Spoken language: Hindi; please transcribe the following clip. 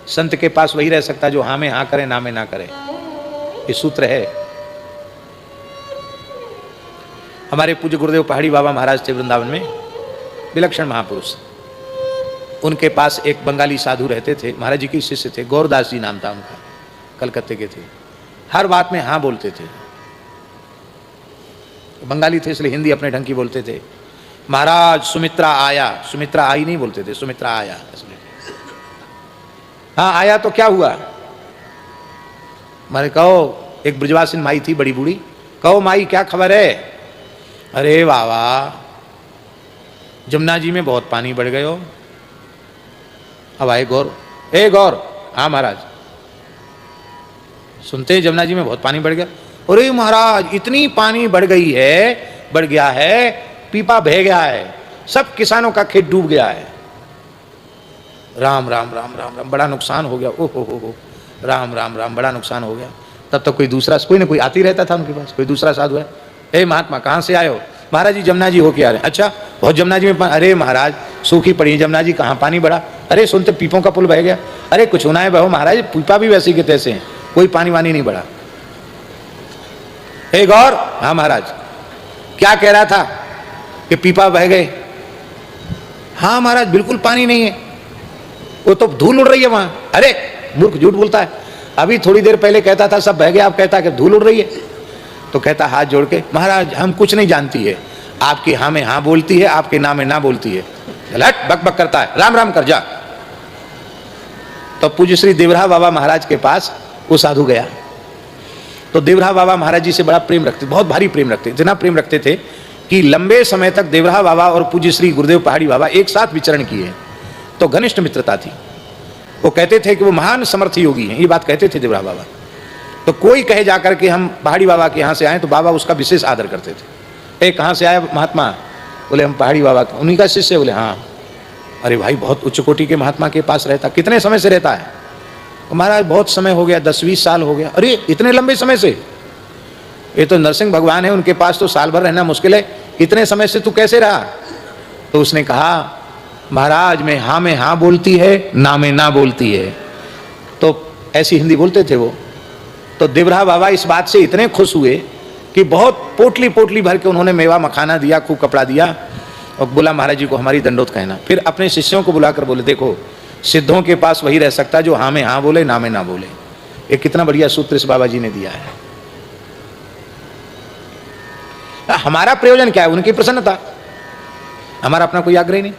संत के पास वही रह सकता जो हाँ में हाँ करे, ना में ना करे। ये सूत्र है। हमारे पूज्य गुरुदेव पहाड़ी बाबा महाराज थे वृंदावन में, विलक्षण महापुरुष। उनके पास एक बंगाली साधु रहते थे, महाराज जी के शिष्य थे, गौरदास जी नाम था उनका, कलकत्ते के थे। हर बात में हाँ बोलते थे। बंगाली थे इसलिए हिंदी अपने ढंग की बोलते थे। महाराज सुमित्रा आया, सुमित्रा आई नहीं बोलते थे, सुमित्रा आया इसलिए। हाँ आया तो क्या हुआ? मैंने कहो, एक ब्रजवासिन माई थी बड़ी बूढ़ी, कहो माई क्या खबर है? अरे बाबा जमुना जी में बहुत पानी बढ़ गए हो। अब आए गौर, ए गौर, हाँ महाराज। सुनते जमुना जी में बहुत पानी बढ़ गया। अरे महाराज इतनी पानी बढ़ गई है, बढ़ गया है, पीपा बह गया है, सब किसानों का खेत डूब गया है। राम राम राम राम राम, बड़ा नुकसान हो गया। ओ राम राम राम, बड़ा नुकसान हो गया। तब तक कोई दूसरा, कोई ना कोई आती रहता था उनके पास, कोई दूसरा साधु है। हे महात्मा कहाँ से आए हो? महाराज जी जमुना जी होके आ रहे हैं। अच्छा बहुत जमुना जी में अरे महाराज सूखी पड़ी जमुना जी, कहाँ पानी बढ़ा? अरे सुनते पीपों का पुल बह गया। अरे कुछ होना है बहो महाराज, पीपा भी वैसे के तैसे हैं, कोई पानी वानी नहीं बढ़ा। हे गौर, हाँ महाराज क्या कह रहा था कि पीपा बह गए? हाँ महाराज बिल्कुल पानी नहीं है, वो तो धूल उड़ रही है वहां। अरे मूर्ख झूठ बोलता है, अभी थोड़ी देर पहले कहता था सब बह गया, आप कहता है कि धूल उड़ रही है। तो कहता हाथ जोड़ के, महाराज हम कुछ नहीं जानती है, आपकी हाँ में हाँ बोलती है, आपके ना में ना बोलती है। हट बक बक करता है, राम राम कर जा। तो पूज्य श्री देवरा बाबा महाराज के पास वो साधु गया। तो देवरा बाबा महाराज जी से बड़ा प्रेम रखते, बहुत भारी प्रेम रखते, इतना प्रेम रखते थे कि लंबे समय तक देवरा बाबा और पूज्य श्री गुरुदेव पहाड़ी बाबा एक साथ विचरण किए। तो घनिष्ठ मित्रता थी। वो कहते थे कि वो महान समर्थ योगी हैं, ये बात कहते थे देवरा बाबा। तो कोई कहे जाकर के हम पहाड़ी बाबा के यहाँ से आए, तो बाबा उसका विशेष आदर करते थे। कहाँ से आए महात्मा? बोले हम पहाड़ी बाबा के, उन्हीं का शिष्य। बोले हाँ। अरे भाई बहुत उच्च कोटि के महात्मा के पास रहता, कितने समय से रहता है? महाराज बहुत समय हो गया, 10-20 साल हो गया। अरे इतने लंबे समय से? ये तो नरसिंह भगवान है, उनके पास तो साल भर रहना मुश्किल है, इतने समय से तू कैसे रहा? तो उसने कहा महाराज में हाँ बोलती है, ना में ना बोलती है। तो ऐसी हिंदी बोलते थे वो। तो देवरा बाबा इस बात से इतने खुश हुए कि बहुत पोटली पोटली भर के उन्होंने मेवा मखाना दिया, खूब कपड़ा दिया, और बोला महाराज जी को हमारी दंडोत कहना। फिर अपने शिष्यों को बुलाकर बोले देखो सिद्धों के पास वही रह सकता जो हाँ में हाँ बोले, ना में ना बोले। ये कितना बढ़िया सूत्र इस बाबा जी ने दिया है। हमारा प्रयोजन क्या है? उनकी प्रसन्नता, हमारा अपना कोई आग्रह नहीं।